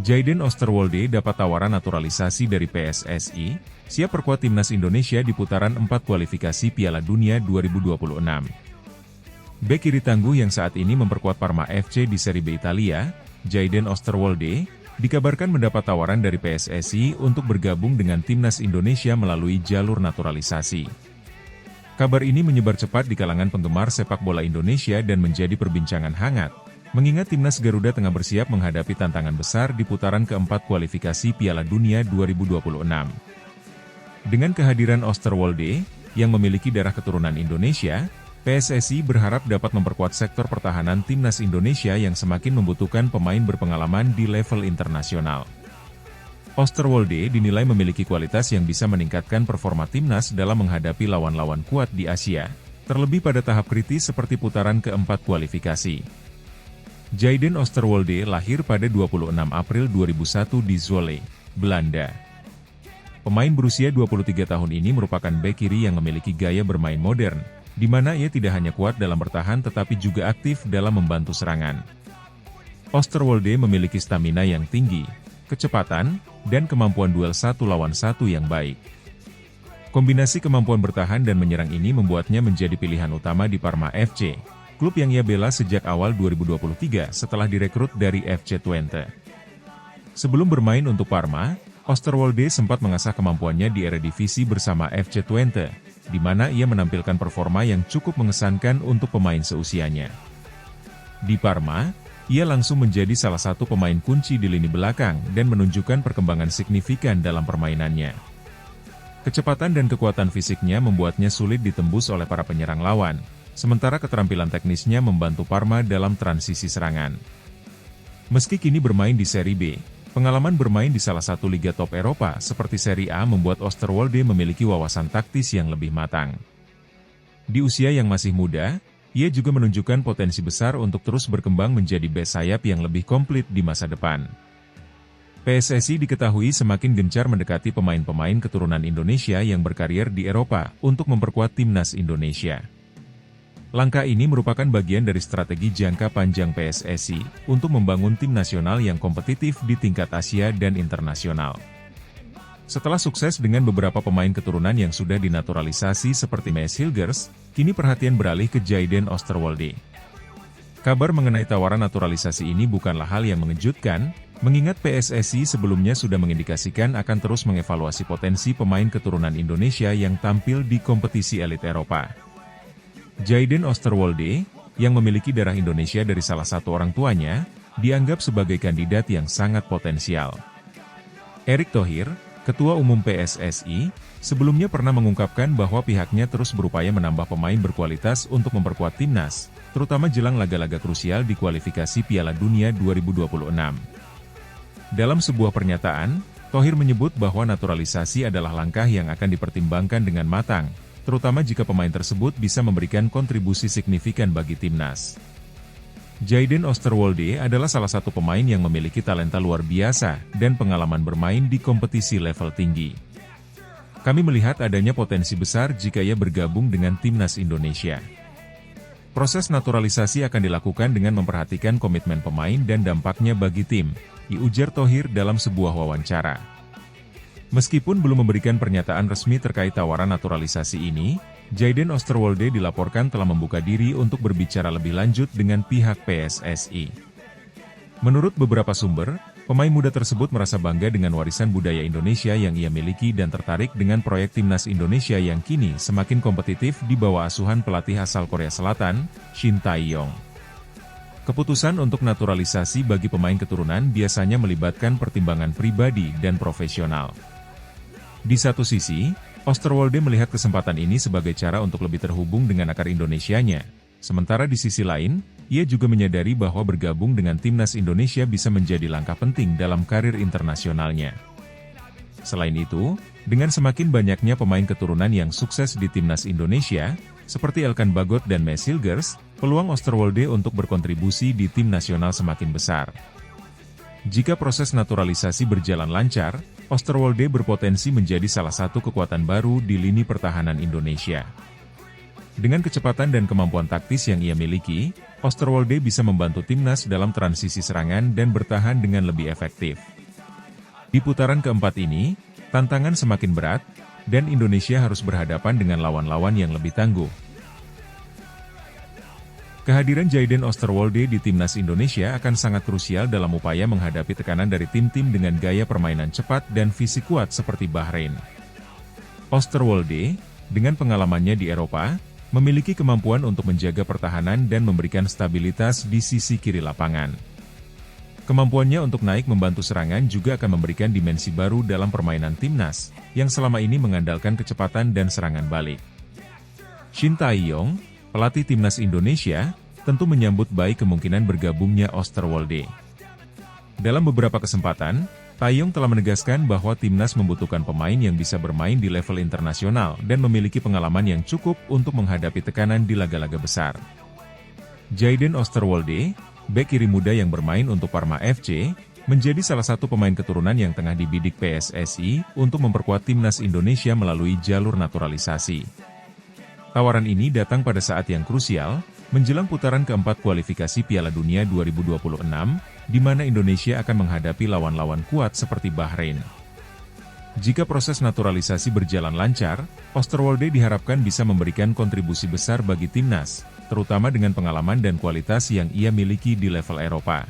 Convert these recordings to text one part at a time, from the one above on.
Jayden Osterwolde dapat tawaran naturalisasi dari PSSI, siap perkuat timnas Indonesia di putaran 4 kualifikasi Piala Dunia 2026. Bek kiri tangguh yang saat ini memperkuat Parma FC di Serie B Italia, Jayden Osterwolde, dikabarkan mendapat tawaran dari PSSI untuk bergabung dengan timnas Indonesia melalui jalur naturalisasi. Kabar ini menyebar cepat di kalangan penggemar sepak bola Indonesia dan menjadi perbincangan hangat, mengingat timnas Garuda tengah bersiap menghadapi tantangan besar di putaran keempat kualifikasi Piala Dunia 2026. Dengan kehadiran Osterwolde, yang memiliki darah keturunan Indonesia, PSSI berharap dapat memperkuat sektor pertahanan timnas Indonesia yang semakin membutuhkan pemain berpengalaman di level internasional. Osterwolde dinilai memiliki kualitas yang bisa meningkatkan performa timnas dalam menghadapi lawan-lawan kuat di Asia, terlebih pada tahap kritis seperti putaran keempat kualifikasi. Jayden Osterwolde lahir pada 26 April 2001 di Zwolle, Belanda. Pemain berusia 23 tahun ini merupakan bek kiri yang memiliki gaya bermain modern, di mana ia tidak hanya kuat dalam bertahan tetapi juga aktif dalam membantu serangan. Osterwolde memiliki stamina yang tinggi, kecepatan, dan kemampuan duel 1 lawan 1 yang baik. Kombinasi kemampuan bertahan dan menyerang ini membuatnya menjadi pilihan utama di Parma FC, klub yang ia bela sejak awal 2023 setelah direkrut dari FC Twente. Sebelum bermain untuk Parma, Osterwolde sempat mengasah kemampuannya di Eredivisie bersama FC Twente, di mana ia menampilkan performa yang cukup mengesankan untuk pemain seusianya. Di Parma, ia langsung menjadi salah satu pemain kunci di lini belakang dan menunjukkan perkembangan signifikan dalam permainannya. Kecepatan dan kekuatan fisiknya membuatnya sulit ditembus oleh para penyerang lawan, sementara keterampilan teknisnya membantu Parma dalam transisi serangan. Meski kini bermain di Serie B, pengalaman bermain di salah satu liga top Eropa seperti Serie A membuat Osterwolde memiliki wawasan taktis yang lebih matang. Di usia yang masih muda, ia juga menunjukkan potensi besar untuk terus berkembang menjadi bek sayap yang lebih komplit di masa depan. PSSI diketahui semakin gencar mendekati pemain-pemain keturunan Indonesia yang berkarier di Eropa untuk memperkuat timnas Indonesia. Langkah ini merupakan bagian dari strategi jangka panjang PSSI untuk membangun tim nasional yang kompetitif di tingkat Asia dan internasional. Setelah sukses dengan beberapa pemain keturunan yang sudah dinaturalisasi seperti Maes Hilgers, kini perhatian beralih ke Jayden Osterwolde. Kabar mengenai tawaran naturalisasi ini bukanlah hal yang mengejutkan, mengingat PSSI sebelumnya sudah mengindikasikan akan terus mengevaluasi potensi pemain keturunan Indonesia yang tampil di kompetisi elit Eropa. Jayden Osterwolde, yang memiliki darah Indonesia dari salah satu orang tuanya, dianggap sebagai kandidat yang sangat potensial. Erick Thohir, Ketua Umum PSSI, sebelumnya pernah mengungkapkan bahwa pihaknya terus berupaya menambah pemain berkualitas untuk memperkuat timnas, terutama jelang laga-laga krusial di kualifikasi Piala Dunia 2026. Dalam sebuah pernyataan, Thohir menyebut bahwa naturalisasi adalah langkah yang akan dipertimbangkan dengan matang, terutama jika pemain tersebut bisa memberikan kontribusi signifikan bagi timnas. Jayden Osterwolde adalah salah satu pemain yang memiliki talenta luar biasa dan pengalaman bermain di kompetisi level tinggi. Kami melihat adanya potensi besar jika ia bergabung dengan timnas Indonesia. Proses naturalisasi akan dilakukan dengan memperhatikan komitmen pemain dan dampaknya bagi tim, ujar Thohir dalam sebuah wawancara. Meskipun belum memberikan pernyataan resmi terkait tawaran naturalisasi ini, Jayden Osterwolde dilaporkan telah membuka diri untuk berbicara lebih lanjut dengan pihak PSSI. Menurut beberapa sumber, pemain muda tersebut merasa bangga dengan warisan budaya Indonesia yang ia miliki dan tertarik dengan proyek timnas Indonesia yang kini semakin kompetitif di bawah asuhan pelatih asal Korea Selatan, Shin Tae-yong. Keputusan untuk naturalisasi bagi pemain keturunan biasanya melibatkan pertimbangan pribadi dan profesional. Di satu sisi, Osterwolde melihat kesempatan ini sebagai cara untuk lebih terhubung dengan akar Indonesianya. Sementara di sisi lain, ia juga menyadari bahwa bergabung dengan timnas Indonesia bisa menjadi langkah penting dalam karir internasionalnya. Selain itu, dengan semakin banyaknya pemain keturunan yang sukses di timnas Indonesia, seperti Elkan Bagot dan Maes Hilgers, peluang Osterwolde untuk berkontribusi di tim nasional semakin besar. Jika proses naturalisasi berjalan lancar, Osterwolde berpotensi menjadi salah satu kekuatan baru di lini pertahanan Indonesia. Dengan kecepatan dan kemampuan taktis yang ia miliki, Oosterwolde bisa membantu timnas dalam transisi serangan dan bertahan dengan lebih efektif. Di putaran keempat ini, tantangan semakin berat, dan Indonesia harus berhadapan dengan lawan-lawan yang lebih tangguh. Kehadiran Jayden Oosterwolde di timnas Indonesia akan sangat krusial dalam upaya menghadapi tekanan dari tim-tim dengan gaya permainan cepat dan fisik kuat seperti Bahrain. Oosterwolde, dengan pengalamannya di Eropa, memiliki kemampuan untuk menjaga pertahanan dan memberikan stabilitas di sisi kiri lapangan. Kemampuannya untuk naik membantu serangan juga akan memberikan dimensi baru dalam permainan timnas, yang selama ini mengandalkan kecepatan dan serangan balik. Shin Tae-yong, pelatih timnas Indonesia, tentu menyambut baik kemungkinan bergabungnya Oosterwolde. Dalam beberapa kesempatan, Tae-yong telah menegaskan bahwa timnas membutuhkan pemain yang bisa bermain di level internasional dan memiliki pengalaman yang cukup untuk menghadapi tekanan di laga-laga besar. Jayden Oosterwolde, bek kiri muda yang bermain untuk Parma FC, menjadi salah satu pemain keturunan yang tengah dibidik PSSI untuk memperkuat timnas Indonesia melalui jalur naturalisasi. Tawaran ini datang pada saat yang krusial, menjelang putaran keempat kualifikasi Piala Dunia 2026, di mana Indonesia akan menghadapi lawan-lawan kuat seperti Bahrain. Jika proses naturalisasi berjalan lancar, Oosterwolde diharapkan bisa memberikan kontribusi besar bagi timnas, terutama dengan pengalaman dan kualitas yang ia miliki di level Eropa.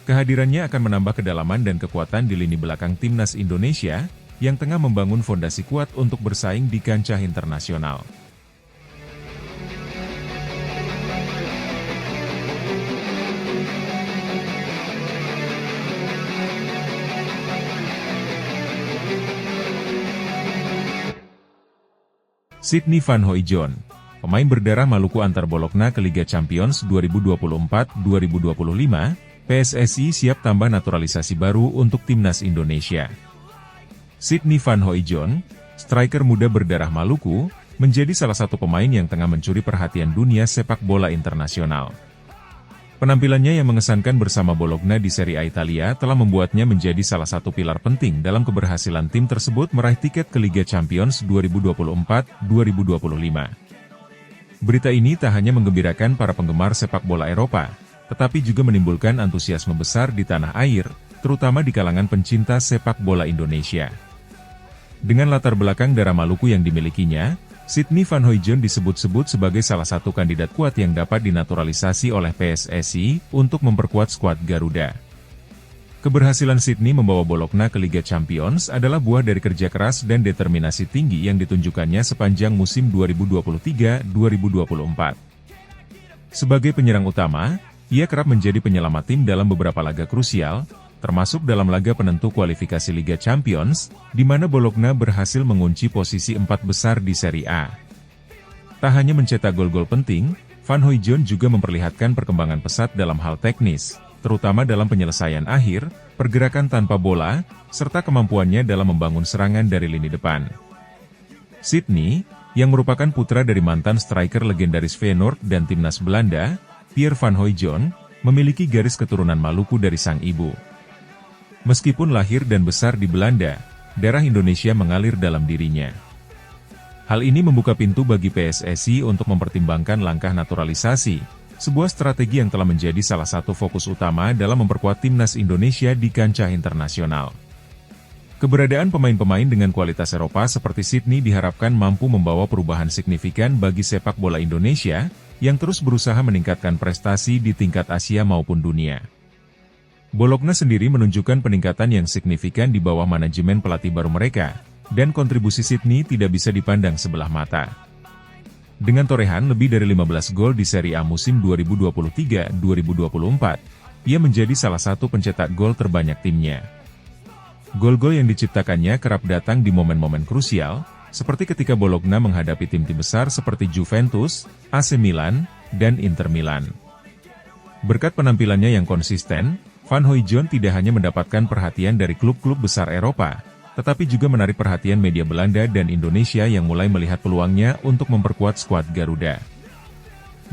Kehadirannya akan menambah kedalaman dan kekuatan di lini belakang timnas Indonesia, yang tengah membangun fondasi kuat untuk bersaing di kancah internasional. Sydney Van Hooijdonk, pemain berdarah Maluku antar Bologna ke Liga Champions 2024-2025, PSSI siap tambah naturalisasi baru untuk timnas Indonesia. Sydney Van Hooijdonk, striker muda berdarah Maluku, menjadi salah satu pemain yang tengah mencuri perhatian dunia sepak bola internasional. Penampilannya yang mengesankan bersama Bologna di Serie A Italia telah membuatnya menjadi salah satu pilar penting dalam keberhasilan tim tersebut meraih tiket ke Liga Champions 2024-2025. Berita ini tak hanya menggembirakan para penggemar sepak bola Eropa, tetapi juga menimbulkan antusiasme besar di tanah air, terutama di kalangan pencinta sepak bola Indonesia. Dengan latar belakang darah Maluku yang dimilikinya, Sydney Van Hooijdonk disebut-sebut sebagai salah satu kandidat kuat yang dapat dinaturalisasi oleh PSSI untuk memperkuat skuad Garuda. Keberhasilan Sydney membawa Bologna ke Liga Champions adalah buah dari kerja keras dan determinasi tinggi yang ditunjukkannya sepanjang musim 2023-2024. Sebagai penyerang utama, ia kerap menjadi penyelamat tim dalam beberapa laga krusial, termasuk dalam laga penentu kualifikasi Liga Champions, di mana Bologna berhasil mengunci posisi 4 besar di Serie A. Tak hanya mencetak gol-gol penting, Van Hooijdonk juga memperlihatkan perkembangan pesat dalam hal teknis, terutama dalam penyelesaian akhir, pergerakan tanpa bola, serta kemampuannya dalam membangun serangan dari lini depan. Sydney, yang merupakan putra dari mantan striker legendaris Feyenoord dan timnas Belanda, Pierre Van Hooijdonk, memiliki garis keturunan Maluku dari sang ibu. Meskipun lahir dan besar di Belanda, darah Indonesia mengalir dalam dirinya. Hal ini membuka pintu bagi PSSI untuk mempertimbangkan langkah naturalisasi, sebuah strategi yang telah menjadi salah satu fokus utama dalam memperkuat timnas Indonesia di kancah internasional. Keberadaan pemain-pemain dengan kualitas Eropa seperti Sydney diharapkan mampu membawa perubahan signifikan bagi sepak bola Indonesia, yang terus berusaha meningkatkan prestasi di tingkat Asia maupun dunia. Bologna sendiri menunjukkan peningkatan yang signifikan di bawah manajemen pelatih baru mereka, dan kontribusi Sydney tidak bisa dipandang sebelah mata. Dengan torehan lebih dari 15 gol di Serie A musim 2023-2024, ia menjadi salah satu pencetak gol terbanyak timnya. Gol-gol yang diciptakannya kerap datang di momen-momen krusial, seperti ketika Bologna menghadapi tim-tim besar seperti Juventus, AC Milan, dan Inter Milan. Berkat penampilannya yang konsisten, Van Hooijdonk tidak hanya mendapatkan perhatian dari klub-klub besar Eropa, tetapi juga menarik perhatian media Belanda dan Indonesia yang mulai melihat peluangnya untuk memperkuat skuad Garuda.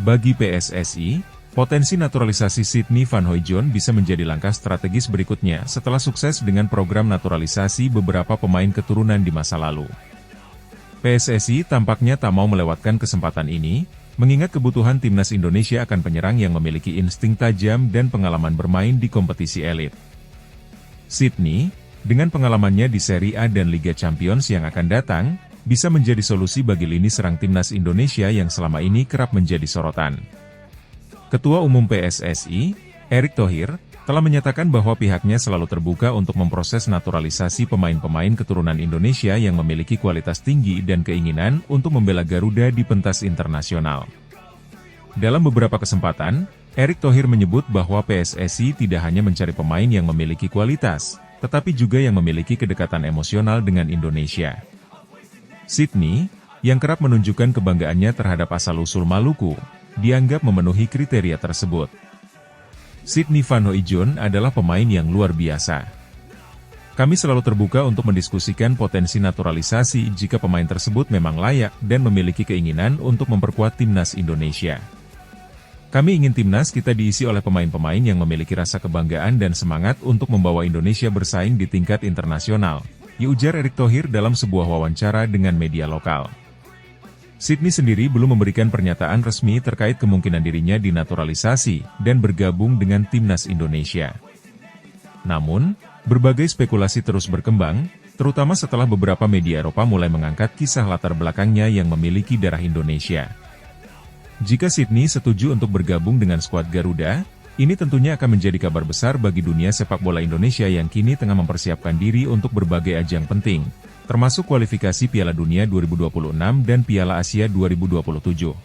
Bagi PSSI, potensi naturalisasi Sydney Van Hooijdonk bisa menjadi langkah strategis berikutnya setelah sukses dengan program naturalisasi beberapa pemain keturunan di masa lalu. PSSI tampaknya tak mau melewatkan kesempatan ini, mengingat kebutuhan timnas Indonesia akan penyerang yang memiliki insting tajam dan pengalaman bermain di kompetisi elit. Sydney, dengan pengalamannya di Serie A dan Liga Champions yang akan datang, bisa menjadi solusi bagi lini serang timnas Indonesia yang selama ini kerap menjadi sorotan. Ketua Umum PSSI, Erick Thohir, telah menyatakan bahwa pihaknya selalu terbuka untuk memproses naturalisasi pemain-pemain keturunan Indonesia yang memiliki kualitas tinggi dan keinginan untuk membela Garuda di pentas internasional. Dalam beberapa kesempatan, Erick Thohir menyebut bahwa PSSI tidak hanya mencari pemain yang memiliki kualitas, tetapi juga yang memiliki kedekatan emosional dengan Indonesia. Sydney, yang kerap menunjukkan kebanggaannya terhadap asal-usul Maluku, dianggap memenuhi kriteria tersebut. Sydney Van Hooijdonk adalah pemain yang luar biasa. Kami selalu terbuka untuk mendiskusikan potensi naturalisasi jika pemain tersebut memang layak dan memiliki keinginan untuk memperkuat timnas Indonesia. Kami ingin timnas kita diisi oleh pemain-pemain yang memiliki rasa kebanggaan dan semangat untuk membawa Indonesia bersaing di tingkat internasional, ujar Erick Thohir dalam sebuah wawancara dengan media lokal. Sydney sendiri belum memberikan pernyataan resmi terkait kemungkinan dirinya dinaturalisasi dan bergabung dengan timnas Indonesia. Namun, berbagai spekulasi terus berkembang, terutama setelah beberapa media Eropa mulai mengangkat kisah latar belakangnya yang memiliki darah Indonesia. Jika Sydney setuju untuk bergabung dengan skuad Garuda, ini tentunya akan menjadi kabar besar bagi dunia sepak bola Indonesia yang kini tengah mempersiapkan diri untuk berbagai ajang penting, termasuk kualifikasi Piala Dunia 2026 dan Piala Asia 2027.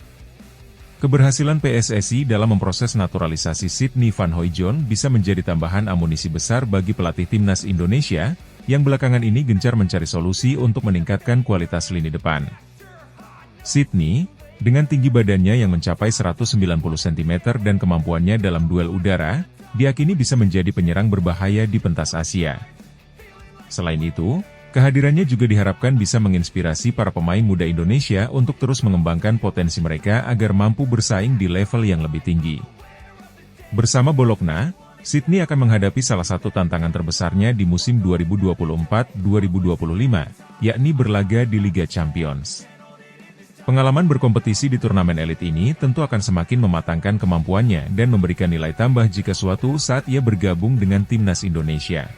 Keberhasilan PSSI dalam memproses naturalisasi Sydney Van Hooijdonk bisa menjadi tambahan amunisi besar bagi pelatih timnas Indonesia, yang belakangan ini gencar mencari solusi untuk meningkatkan kualitas lini depan. Sydney, dengan tinggi badannya yang mencapai 190 cm dan kemampuannya dalam duel udara, diakini bisa menjadi penyerang berbahaya di pentas Asia. Selain itu, kehadirannya juga diharapkan bisa menginspirasi para pemain muda Indonesia untuk terus mengembangkan potensi mereka agar mampu bersaing di level yang lebih tinggi. Bersama Bologna, Sydney akan menghadapi salah satu tantangan terbesarnya di musim 2024-2025, yakni berlaga di Liga Champions. Pengalaman berkompetisi di turnamen elit ini tentu akan semakin mematangkan kemampuannya dan memberikan nilai tambah jika suatu saat ia bergabung dengan timnas Indonesia.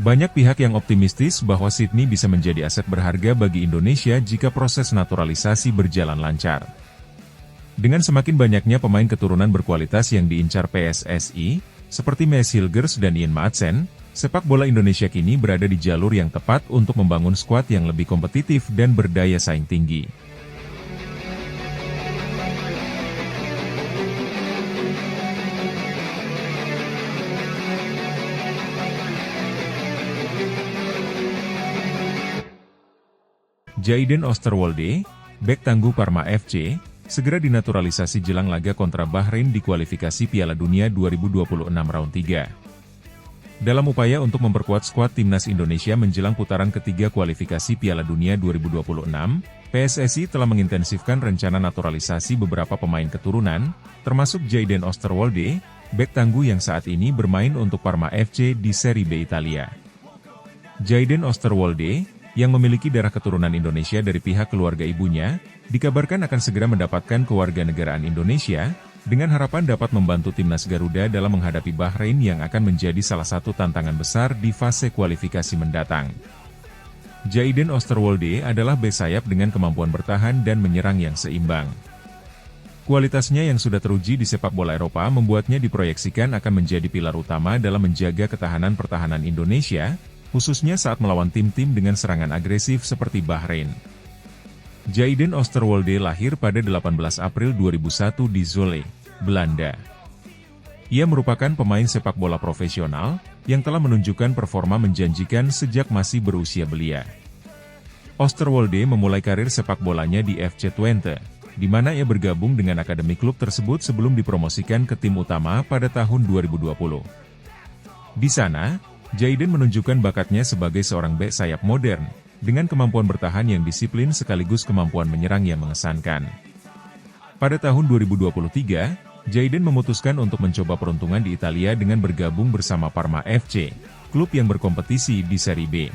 Banyak pihak yang optimistis bahwa Sydney bisa menjadi aset berharga bagi Indonesia jika proses naturalisasi berjalan lancar. Dengan semakin banyaknya pemain keturunan berkualitas yang diincar PSSI, seperti Maes Hilgers dan Ian Maatsen, sepak bola Indonesia kini berada di jalur yang tepat untuk membangun skuad yang lebih kompetitif dan berdaya saing tinggi. Jayden Oosterwolde, bek tangguh Parma FC, segera dinaturalisasi jelang laga kontra Bahrain di kualifikasi Piala Dunia 2026 round 3. Dalam upaya untuk memperkuat skuad timnas Indonesia menjelang putaran ketiga kualifikasi Piala Dunia 2026, PSSI telah mengintensifkan rencana naturalisasi beberapa pemain keturunan, termasuk Jayden Oosterwolde, bek tangguh yang saat ini bermain untuk Parma FC di Serie B Italia. Jayden Oosterwolde, yang memiliki darah keturunan Indonesia dari pihak keluarga ibunya, dikabarkan akan segera mendapatkan kewarganegaraan Indonesia, dengan harapan dapat membantu timnas Garuda dalam menghadapi Bahrain yang akan menjadi salah satu tantangan besar di fase kualifikasi mendatang. Jayden Oosterwolde adalah bek sayap dengan kemampuan bertahan dan menyerang yang seimbang. Kualitasnya yang sudah teruji di sepak bola Eropa membuatnya diproyeksikan akan menjadi pilar utama dalam menjaga ketahanan pertahanan Indonesia, khususnya saat melawan tim-tim dengan serangan agresif seperti Bahrain. Jayden Oosterwolde lahir pada 18 April 2001 di Zwolle, Belanda. Ia merupakan pemain sepak bola profesional, yang telah menunjukkan performa menjanjikan sejak masih berusia belia. Oosterwolde memulai karir sepak bolanya di FC Twente, di mana ia bergabung dengan akademi klub tersebut sebelum dipromosikan ke tim utama pada tahun 2020. Di sana, Jayden menunjukkan bakatnya sebagai seorang bek sayap modern, dengan kemampuan bertahan yang disiplin sekaligus kemampuan menyerang yang mengesankan. Pada tahun 2023, Jayden memutuskan untuk mencoba peruntungan di Italia dengan bergabung bersama Parma FC, klub yang berkompetisi di Serie B.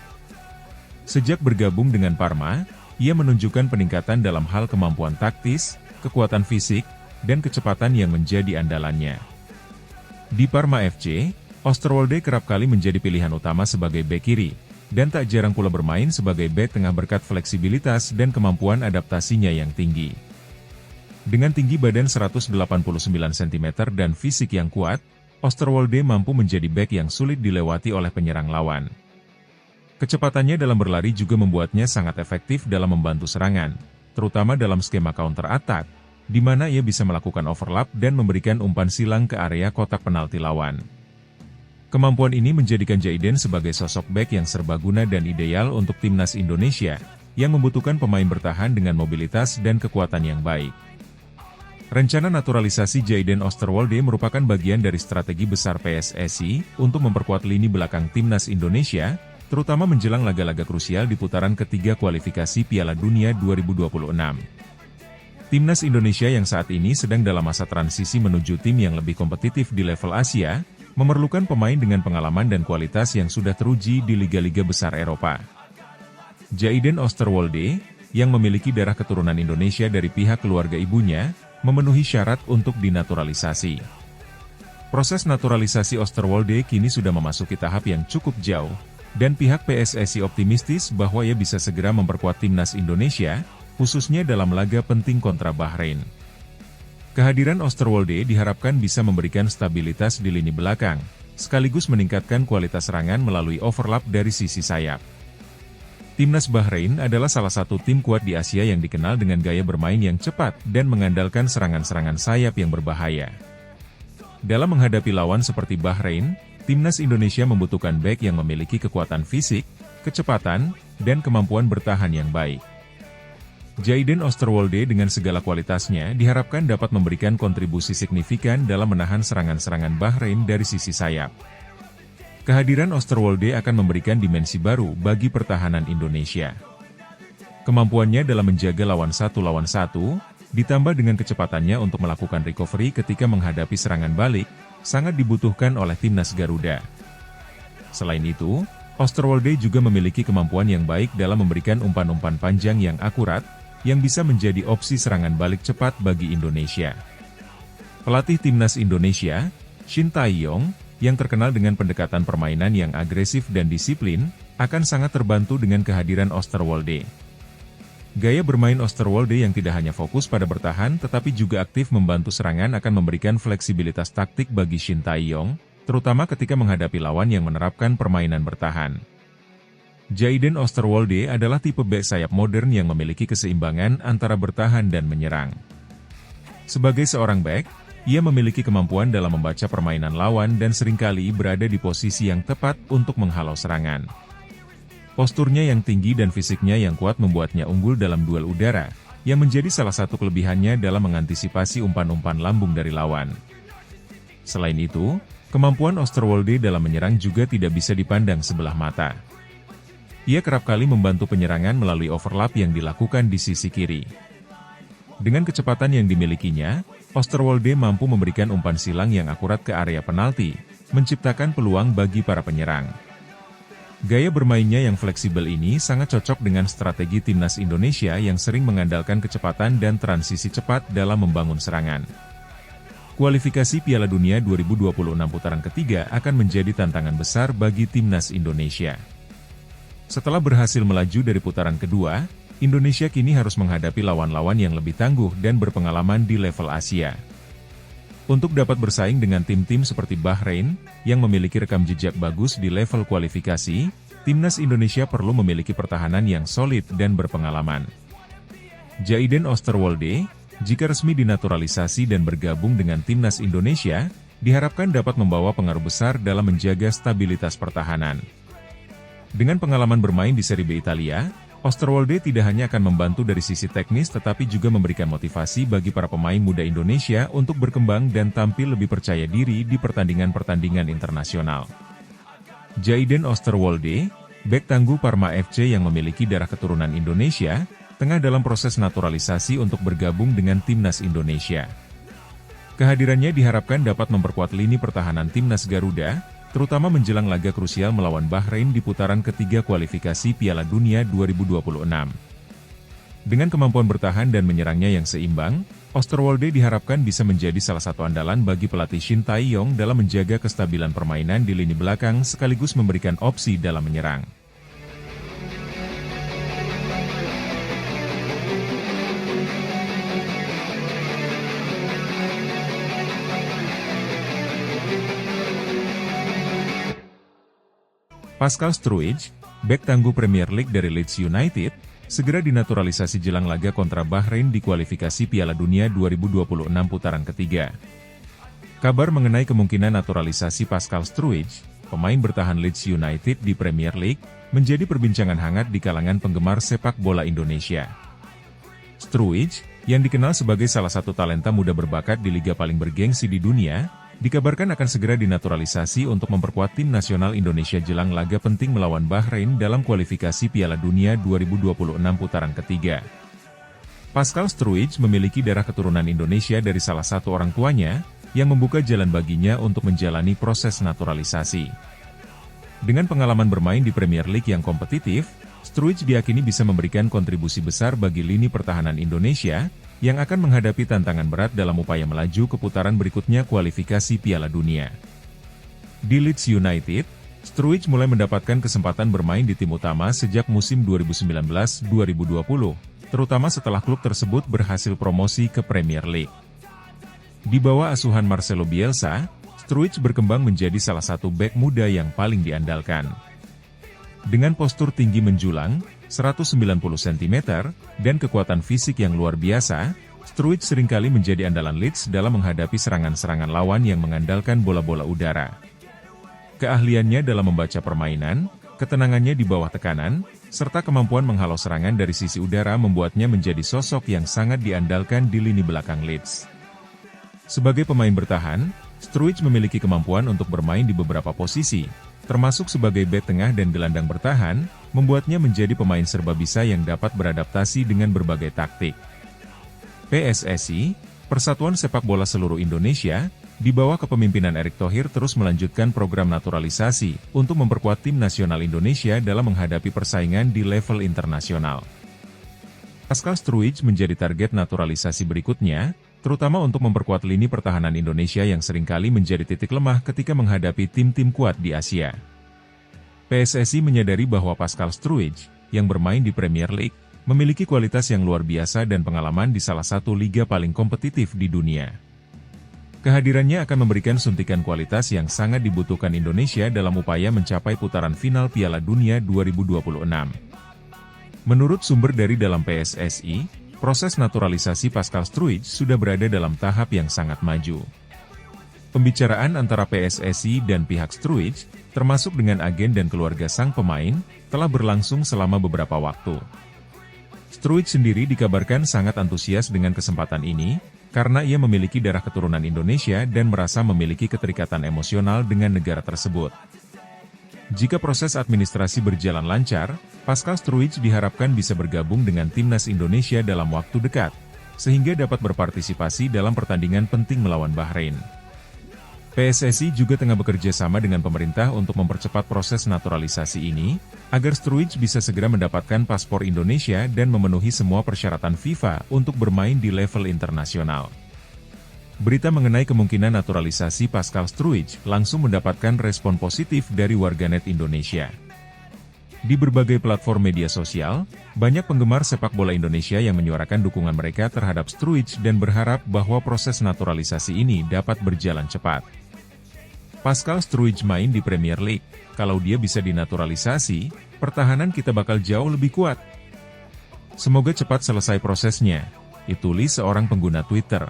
Sejak bergabung dengan Parma, Ia menunjukkan peningkatan dalam hal kemampuan taktis, kekuatan fisik, dan kecepatan yang menjadi andalannya. Di Parma FC, Oosterwolde kerap kali menjadi pilihan utama sebagai bek kiri, dan tak jarang pula bermain sebagai bek tengah berkat fleksibilitas dan kemampuan adaptasinya yang tinggi. Dengan tinggi badan 189 cm dan fisik yang kuat, Oosterwolde mampu menjadi bek yang sulit dilewati oleh penyerang lawan. Kecepatannya dalam berlari juga membuatnya sangat efektif dalam membantu serangan, terutama dalam skema counter attack, di mana ia bisa melakukan overlap dan memberikan umpan silang ke area kotak penalti lawan. Kemampuan ini menjadikan Jaiden sebagai sosok bek yang serbaguna dan ideal untuk timnas Indonesia, yang membutuhkan pemain bertahan dengan mobilitas dan kekuatan yang baik. Rencana naturalisasi Jaiden Oosterwolde merupakan bagian dari strategi besar PSSI untuk memperkuat lini belakang timnas Indonesia, terutama menjelang laga-laga krusial di putaran ketiga kualifikasi Piala Dunia 2026. Timnas Indonesia yang saat ini sedang dalam masa transisi menuju tim yang lebih kompetitif di level Asia, memerlukan pemain dengan pengalaman dan kualitas yang sudah teruji di liga-liga besar Eropa. Jaiden Oosterwolde, yang memiliki darah keturunan Indonesia dari pihak keluarga ibunya, memenuhi syarat untuk dinaturalisasi. Proses naturalisasi Oosterwolde kini sudah memasuki tahap yang cukup jauh, dan pihak PSSI optimistis bahwa ia bisa segera memperkuat timnas Indonesia, khususnya dalam laga penting kontra Bahrain. Kehadiran Oosterwolde diharapkan bisa memberikan stabilitas di lini belakang, sekaligus meningkatkan kualitas serangan melalui overlap dari sisi sayap. Timnas Bahrain adalah salah satu tim kuat di Asia yang dikenal dengan gaya bermain yang cepat dan mengandalkan serangan-serangan sayap yang berbahaya. Dalam menghadapi lawan seperti Bahrain, timnas Indonesia membutuhkan bek yang memiliki kekuatan fisik, kecepatan, dan kemampuan bertahan yang baik. Jaiden Oosterwolde dengan segala kualitasnya diharapkan dapat memberikan kontribusi signifikan dalam menahan serangan-serangan Bahrain dari sisi sayap. Kehadiran Oosterwolde akan memberikan dimensi baru bagi pertahanan Indonesia. Kemampuannya dalam menjaga lawan satu, ditambah dengan kecepatannya untuk melakukan recovery ketika menghadapi serangan balik, sangat dibutuhkan oleh timnas Garuda. Selain itu, Oosterwolde juga memiliki kemampuan yang baik dalam memberikan umpan-umpan panjang yang akurat, yang bisa menjadi opsi serangan balik cepat bagi Indonesia. Pelatih timnas Indonesia, Shin Tae-yong, yang terkenal dengan pendekatan permainan yang agresif dan disiplin, akan sangat terbantu dengan kehadiran Oosterwolde. Gaya bermain Oosterwolde yang tidak hanya fokus pada bertahan tetapi juga aktif membantu serangan akan memberikan fleksibilitas taktik bagi Shin Tae-yong, terutama ketika menghadapi lawan yang menerapkan permainan bertahan. Jaiden Oosterwolde adalah tipe bek sayap modern yang memiliki keseimbangan antara bertahan dan menyerang. Sebagai seorang bek, ia memiliki kemampuan dalam membaca permainan lawan dan seringkali berada di posisi yang tepat untuk menghalau serangan. Posturnya yang tinggi dan fisiknya yang kuat membuatnya unggul dalam duel udara, yang menjadi salah satu kelebihannya dalam mengantisipasi umpan-umpan lambung dari lawan. Selain itu, kemampuan Oosterwolde dalam menyerang juga tidak bisa dipandang sebelah mata. Ia kerap kali membantu penyerangan melalui overlap yang dilakukan di sisi kiri. Dengan kecepatan yang dimilikinya, Oosterwolde mampu memberikan umpan silang yang akurat ke area penalti, menciptakan peluang bagi para penyerang. Gaya bermainnya yang fleksibel ini sangat cocok dengan strategi timnas Indonesia yang sering mengandalkan kecepatan dan transisi cepat dalam membangun serangan. Kualifikasi Piala Dunia 2026 putaran ketiga akan menjadi tantangan besar bagi timnas Indonesia. Setelah berhasil melaju dari putaran kedua, Indonesia kini harus menghadapi lawan-lawan yang lebih tangguh dan berpengalaman di level Asia. Untuk dapat bersaing dengan tim-tim seperti Bahrain, yang memiliki rekam jejak bagus di level kualifikasi, timnas Indonesia perlu memiliki pertahanan yang solid dan berpengalaman. Jaiden Oosterwolde, jika resmi dinaturalisasi dan bergabung dengan timnas Indonesia, diharapkan dapat membawa pengaruh besar dalam menjaga stabilitas pertahanan. Dengan pengalaman bermain di Serie B Italia, Oosterwolde tidak hanya akan membantu dari sisi teknis tetapi juga memberikan motivasi bagi para pemain muda Indonesia untuk berkembang dan tampil lebih percaya diri di pertandingan-pertandingan internasional. Jaiden Oosterwolde, bek tangguh Parma FC yang memiliki darah keturunan Indonesia, tengah dalam proses naturalisasi untuk bergabung dengan timnas Indonesia. Kehadirannya diharapkan dapat memperkuat lini pertahanan timnas Garuda, terutama menjelang laga krusial melawan Bahrain di putaran ketiga kualifikasi Piala Dunia 2026. Dengan kemampuan bertahan dan menyerangnya yang seimbang, Oosterwolde diharapkan bisa menjadi salah satu andalan bagi pelatih Shin Tae-yong dalam menjaga kestabilan permainan di lini belakang sekaligus memberikan opsi dalam menyerang. Pascal Struijk, bek tangguh Premier League dari Leeds United, segera dinaturalisasi jelang laga kontra Bahrain di kualifikasi Piala Dunia 2026 putaran ketiga. Kabar mengenai kemungkinan naturalisasi Pascal Struijk, pemain bertahan Leeds United di Premier League, menjadi perbincangan hangat di kalangan penggemar sepak bola Indonesia. Struijk, yang dikenal sebagai salah satu talenta muda berbakat di liga paling bergengsi di dunia, dikabarkan akan segera dinaturalisasi untuk memperkuat tim nasional Indonesia jelang laga penting melawan Bahrain dalam kualifikasi Piala Dunia 2026 putaran ketiga. Pascal Struijk memiliki darah keturunan Indonesia dari salah satu orang tuanya, yang membuka jalan baginya untuk menjalani proses naturalisasi. Dengan pengalaman bermain di Premier League yang kompetitif, Struijk diyakini bisa memberikan kontribusi besar bagi lini pertahanan Indonesia, yang akan menghadapi tantangan berat dalam upaya melaju ke putaran berikutnya kualifikasi Piala Dunia. Di Leeds United, Struijk mulai mendapatkan kesempatan bermain di tim utama sejak musim 2019-2020, terutama setelah klub tersebut berhasil promosi ke Premier League. Di bawah asuhan Marcelo Bielsa, Struijk berkembang menjadi salah satu bek muda yang paling diandalkan. Dengan postur tinggi menjulang, 190 cm, dan kekuatan fisik yang luar biasa, Struijk seringkali menjadi andalan Leeds dalam menghadapi serangan-serangan lawan yang mengandalkan bola-bola udara. Keahliannya dalam membaca permainan, ketenangannya di bawah tekanan, serta kemampuan menghalau serangan dari sisi udara membuatnya menjadi sosok yang sangat diandalkan di lini belakang Leeds. Sebagai pemain bertahan, Struijk memiliki kemampuan untuk bermain di beberapa posisi, termasuk sebagai bek tengah dan gelandang bertahan, membuatnya menjadi pemain serba bisa yang dapat beradaptasi dengan berbagai taktik. PSSI, Persatuan Sepak Bola Seluruh Indonesia, di bawah kepemimpinan Erick Thohir terus melanjutkan program naturalisasi untuk memperkuat tim nasional Indonesia dalam menghadapi persaingan di level internasional. Pascal Struijk menjadi target naturalisasi berikutnya, terutama untuk memperkuat lini pertahanan Indonesia yang seringkali menjadi titik lemah ketika menghadapi tim-tim kuat di Asia. PSSI menyadari bahwa Pascal Struijk, yang bermain di Premier League, memiliki kualitas yang luar biasa dan pengalaman di salah satu liga paling kompetitif di dunia. Kehadirannya akan memberikan suntikan kualitas yang sangat dibutuhkan Indonesia dalam upaya mencapai putaran final Piala Dunia 2026. Menurut sumber dari dalam PSSI, proses naturalisasi Pascal Struijk sudah berada dalam tahap yang sangat maju. Pembicaraan antara PSSI dan pihak Struijk, termasuk dengan agen dan keluarga sang pemain, telah berlangsung selama beberapa waktu. Struijk sendiri dikabarkan sangat antusias dengan kesempatan ini, karena ia memiliki darah keturunan Indonesia dan merasa memiliki keterikatan emosional dengan negara tersebut. Jika proses administrasi berjalan lancar, Pascal Struijk diharapkan bisa bergabung dengan timnas Indonesia dalam waktu dekat, sehingga dapat berpartisipasi dalam pertandingan penting melawan Bahrain. PSSI juga tengah bekerja sama dengan pemerintah untuk mempercepat proses naturalisasi ini, agar Struijk bisa segera mendapatkan paspor Indonesia dan memenuhi semua persyaratan FIFA untuk bermain di level internasional. Berita mengenai kemungkinan naturalisasi Pascal Struijk langsung mendapatkan respon positif dari warganet Indonesia. Di berbagai platform media sosial, banyak penggemar sepak bola Indonesia yang menyuarakan dukungan mereka terhadap Struijk dan berharap bahwa proses naturalisasi ini dapat berjalan cepat. Pascal Struijk main di Premier League, kalau dia bisa dinaturalisasi, pertahanan kita bakal jauh lebih kuat. Semoga cepat selesai prosesnya, ditulis seorang pengguna Twitter.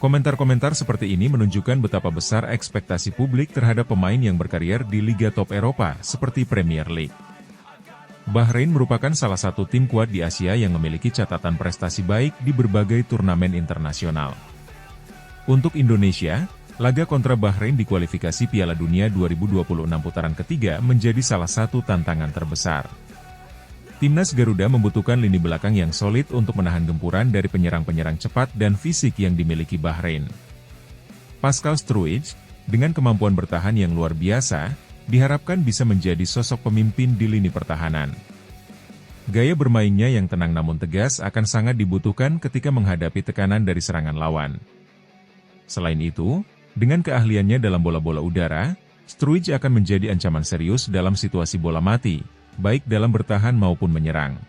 Komentar-komentar seperti ini menunjukkan betapa besar ekspektasi publik terhadap pemain yang berkarier di liga top Eropa seperti Premier League. Bahrain merupakan salah satu tim kuat di Asia yang memiliki catatan prestasi baik di berbagai turnamen internasional. Untuk Indonesia, laga kontra Bahrain di kualifikasi Piala Dunia 2026 putaran ketiga menjadi salah satu tantangan terbesar. Timnas Garuda membutuhkan lini belakang yang solid untuk menahan gempuran dari penyerang-penyerang cepat dan fisik yang dimiliki Bahrain. Pascal Struijk, dengan kemampuan bertahan yang luar biasa, diharapkan bisa menjadi sosok pemimpin di lini pertahanan. Gaya bermainnya yang tenang namun tegas akan sangat dibutuhkan ketika menghadapi tekanan dari serangan lawan. Selain itu, dengan keahliannya dalam bola-bola udara, Struijk akan menjadi ancaman serius dalam situasi bola mati, baik dalam bertahan maupun menyerang.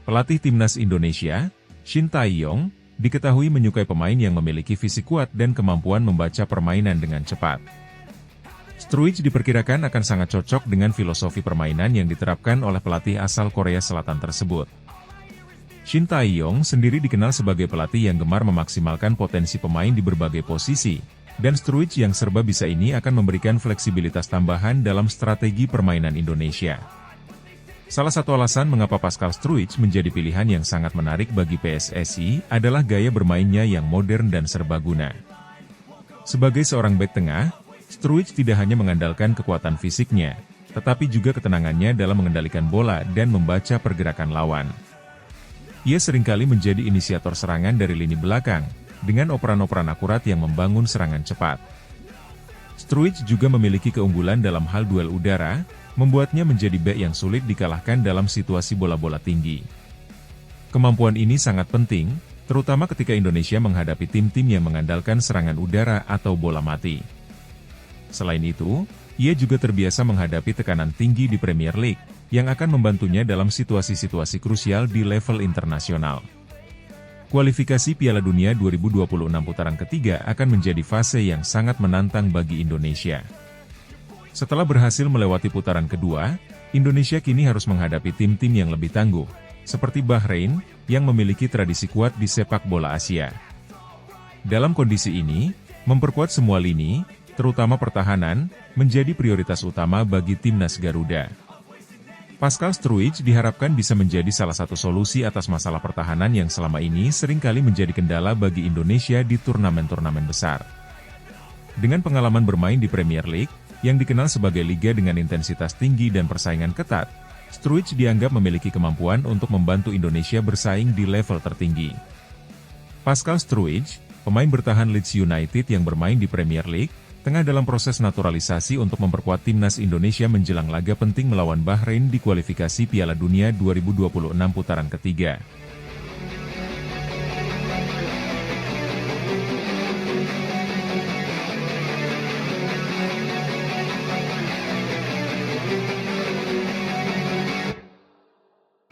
Pelatih timnas Indonesia, Shin Tae-yong, diketahui menyukai pemain yang memiliki fisik kuat dan kemampuan membaca permainan dengan cepat. Struijk diperkirakan akan sangat cocok dengan filosofi permainan yang diterapkan oleh pelatih asal Korea Selatan tersebut. Shin Tae-yong sendiri dikenal sebagai pelatih yang gemar memaksimalkan potensi pemain di berbagai posisi, dan Struijk yang serba bisa ini akan memberikan fleksibilitas tambahan dalam strategi permainan Indonesia. Salah satu alasan mengapa Pascal Struijk menjadi pilihan yang sangat menarik bagi PSSI adalah gaya bermainnya yang modern dan serbaguna. Sebagai seorang bek tengah, Struijk tidak hanya mengandalkan kekuatan fisiknya, tetapi juga ketenangannya dalam mengendalikan bola dan membaca pergerakan lawan. Ia seringkali menjadi inisiator serangan dari lini belakang, dengan operan-operan akurat yang membangun serangan cepat. Struijk juga memiliki keunggulan dalam hal duel udara, membuatnya menjadi bek yang sulit dikalahkan dalam situasi bola-bola tinggi. Kemampuan ini sangat penting, terutama ketika Indonesia menghadapi tim-tim yang mengandalkan serangan udara atau bola mati. Selain itu, ia juga terbiasa menghadapi tekanan tinggi di Premier League, yang akan membantunya dalam situasi-situasi krusial di level internasional. Kualifikasi Piala Dunia 2026 putaran ketiga akan menjadi fase yang sangat menantang bagi Indonesia. Setelah berhasil melewati putaran kedua, Indonesia kini harus menghadapi tim-tim yang lebih tangguh, seperti Bahrain, yang memiliki tradisi kuat di sepak bola Asia. Dalam kondisi ini, memperkuat semua lini, terutama pertahanan, menjadi prioritas utama bagi timnas Garuda. Pascal Struijk diharapkan bisa menjadi salah satu solusi atas masalah pertahanan yang selama ini seringkali menjadi kendala bagi Indonesia di turnamen-turnamen besar. Dengan pengalaman bermain di Premier League, yang dikenal sebagai liga dengan intensitas tinggi dan persaingan ketat, Struijk dianggap memiliki kemampuan untuk membantu Indonesia bersaing di level tertinggi. Pascal Struijk, pemain bertahan Leeds United yang bermain di Premier League, tengah dalam proses naturalisasi untuk memperkuat timnas Indonesia menjelang laga penting melawan Bahrain di kualifikasi Piala Dunia 2026 putaran ketiga.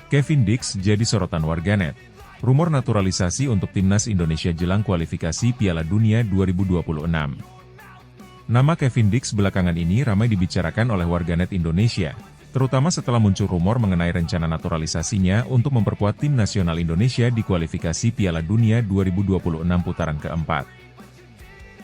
Kevin Dix jadi sorotan warganet. Rumor naturalisasi untuk timnas Indonesia jelang kualifikasi Piala Dunia 2026. Nama Kevin Dix belakangan ini ramai dibicarakan oleh warganet Indonesia, terutama setelah muncul rumor mengenai rencana naturalisasinya untuk memperkuat tim nasional Indonesia di kualifikasi Piala Dunia 2026 putaran keempat.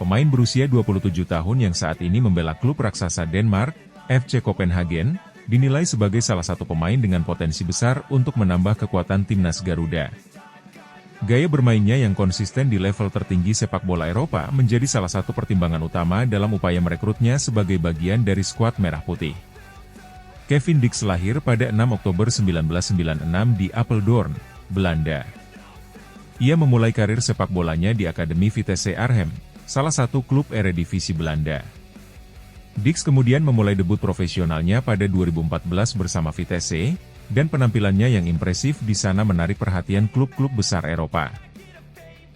Pemain berusia 27 tahun yang saat ini membela klub raksasa Denmark, FC Copenhagen, dinilai sebagai salah satu pemain dengan potensi besar untuk menambah kekuatan timnas Garuda. Gaya bermainnya yang konsisten di level tertinggi sepak bola Eropa menjadi salah satu pertimbangan utama dalam upaya merekrutnya sebagai bagian dari skuad Merah Putih. Kevin Dix lahir pada 6 Oktober 1996 di Apeldoorn, Belanda. Ia memulai karir sepak bolanya di Akademi Vitesse Arnhem, salah satu klub Eredivisie Belanda. Dix kemudian memulai debut profesionalnya pada 2014 bersama Vitesse, dan penampilannya yang impresif di sana menarik perhatian klub-klub besar Eropa.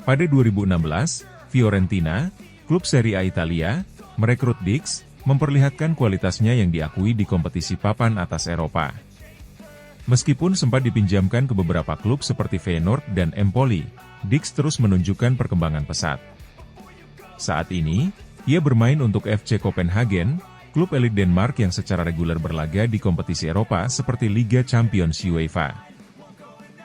Pada 2016, Fiorentina, klub Serie A Italia, merekrut Dix, memperlihatkan kualitasnya yang diakui di kompetisi papan atas Eropa. Meskipun sempat dipinjamkan ke beberapa klub seperti Feyenoord dan Empoli, Dix terus menunjukkan perkembangan pesat. Saat ini, ia bermain untuk FC Copenhagen, klub elit Denmark yang secara reguler berlaga di kompetisi Eropa seperti Liga Champions UEFA.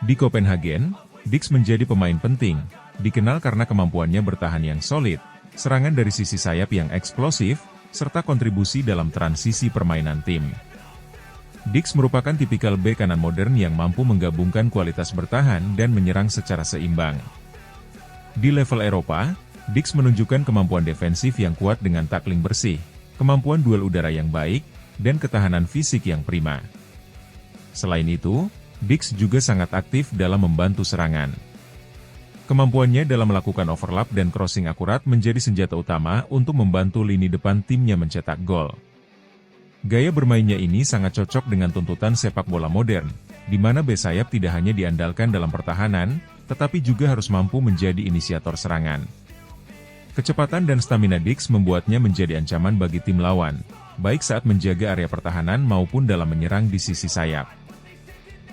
Di Copenhagen, Dix menjadi pemain penting, dikenal karena kemampuannya bertahan yang solid, serangan dari sisi sayap yang eksplosif, serta kontribusi dalam transisi permainan tim. Dix merupakan tipikal bek kanan modern yang mampu menggabungkan kualitas bertahan dan menyerang secara seimbang. Di level Eropa, Dix menunjukkan kemampuan defensif yang kuat dengan tackling bersih, kemampuan duel udara yang baik, dan ketahanan fisik yang prima. Selain itu, Dix juga sangat aktif dalam membantu serangan. Kemampuannya dalam melakukan overlap dan crossing akurat menjadi senjata utama untuk membantu lini depan timnya mencetak gol. Gaya bermainnya ini sangat cocok dengan tuntutan sepak bola modern, di mana bek sayap tidak hanya diandalkan dalam pertahanan, tetapi juga harus mampu menjadi inisiator serangan. Kecepatan dan stamina Dix membuatnya menjadi ancaman bagi tim lawan, baik saat menjaga area pertahanan maupun dalam menyerang di sisi sayap.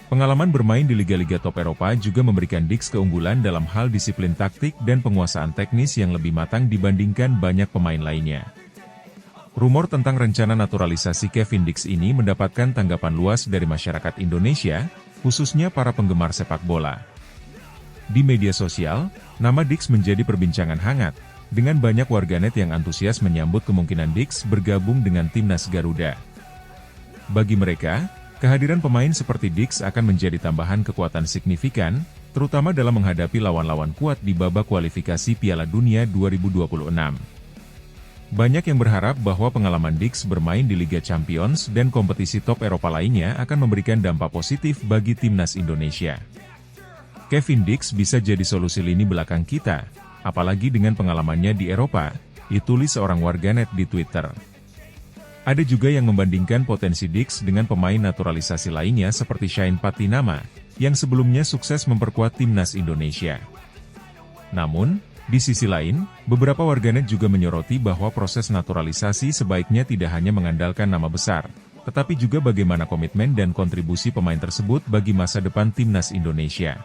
Pengalaman bermain di liga-liga top Eropa juga memberikan Dix keunggulan dalam hal disiplin taktik dan penguasaan teknis yang lebih matang dibandingkan banyak pemain lainnya. Rumor tentang rencana naturalisasi Kevin Dix ini mendapatkan tanggapan luas dari masyarakat Indonesia, khususnya para penggemar sepak bola. Di media sosial, nama Dix menjadi perbincangan hangat, dengan banyak warganet yang antusias menyambut kemungkinan Dix bergabung dengan timnas Garuda. Bagi mereka, kehadiran pemain seperti Dix akan menjadi tambahan kekuatan signifikan, terutama dalam menghadapi lawan-lawan kuat di babak kualifikasi Piala Dunia 2026. Banyak yang berharap bahwa pengalaman Dix bermain di Liga Champions dan kompetisi top Eropa lainnya akan memberikan dampak positif bagi timnas Indonesia. Kevin Dix bisa jadi solusi lini belakang kita, apalagi dengan pengalamannya di Eropa, ditulis seorang warganet di Twitter. Ada juga yang membandingkan potensi Dix dengan pemain naturalisasi lainnya seperti Shain Patinama, yang sebelumnya sukses memperkuat timnas Indonesia. Namun, di sisi lain, beberapa warganet juga menyoroti bahwa proses naturalisasi sebaiknya tidak hanya mengandalkan nama besar, tetapi juga bagaimana komitmen dan kontribusi pemain tersebut bagi masa depan timnas Indonesia.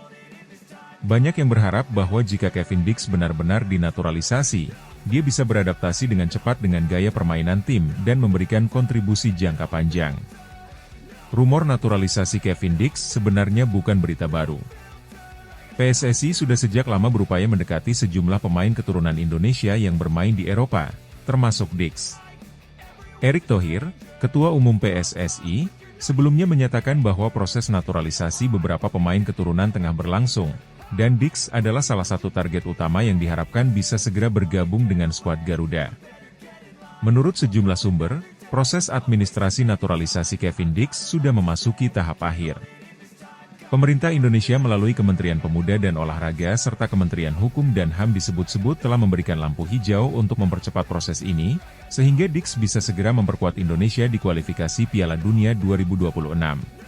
Banyak yang berharap bahwa jika Kevin Dix benar-benar dinaturalisasi, dia bisa beradaptasi dengan cepat dengan gaya permainan tim dan memberikan kontribusi jangka panjang. Rumor naturalisasi Kevin Dix sebenarnya bukan berita baru. PSSI sudah sejak lama berupaya mendekati sejumlah pemain keturunan Indonesia yang bermain di Eropa, termasuk Dix. Erick Thohir, Ketua Umum PSSI, sebelumnya menyatakan bahwa proses naturalisasi beberapa pemain keturunan tengah berlangsung, dan Dix adalah salah satu target utama yang diharapkan bisa segera bergabung dengan skuad Garuda. Menurut sejumlah sumber, proses administrasi naturalisasi Kevin Dix sudah memasuki tahap akhir. Pemerintah Indonesia melalui Kementerian Pemuda dan Olahraga serta Kementerian Hukum dan HAM disebut-sebut telah memberikan lampu hijau untuk mempercepat proses ini, sehingga Dix bisa segera memperkuat Indonesia di kualifikasi Piala Dunia 2026.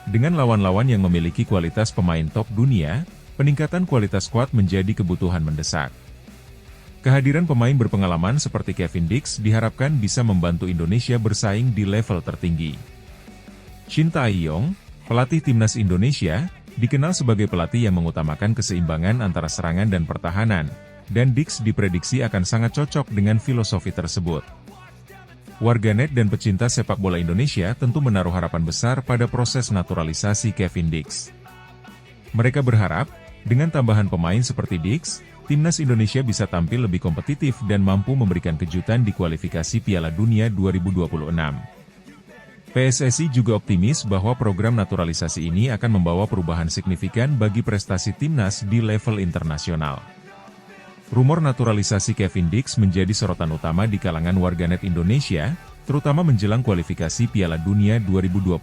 Dengan lawan-lawan yang memiliki kualitas pemain top dunia, peningkatan kualitas skuad menjadi kebutuhan mendesak. Kehadiran pemain berpengalaman seperti Kevin Dix diharapkan bisa membantu Indonesia bersaing di level tertinggi. Shin Tae-yong, pelatih timnas Indonesia, dikenal sebagai pelatih yang mengutamakan keseimbangan antara serangan dan pertahanan, dan Dix diprediksi akan sangat cocok dengan filosofi tersebut. Warganet dan pecinta sepak bola Indonesia tentu menaruh harapan besar pada proses naturalisasi Kevin Dix. Mereka berharap, dengan tambahan pemain seperti Dix, timnas Indonesia bisa tampil lebih kompetitif dan mampu memberikan kejutan di kualifikasi Piala Dunia 2026. PSSI juga optimis bahwa program naturalisasi ini akan membawa perubahan signifikan bagi prestasi timnas di level internasional. Rumor naturalisasi Kevin Dix menjadi sorotan utama di kalangan warganet Indonesia, terutama menjelang kualifikasi Piala Dunia 2026.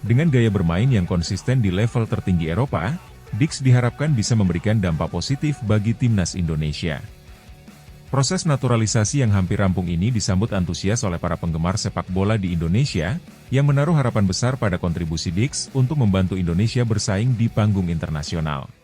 Dengan gaya bermain yang konsisten di level tertinggi Eropa, Dix diharapkan bisa memberikan dampak positif bagi timnas Indonesia. Proses naturalisasi yang hampir rampung ini disambut antusias oleh para penggemar sepak bola di Indonesia, yang menaruh harapan besar pada kontribusi Dix untuk membantu Indonesia bersaing di panggung internasional.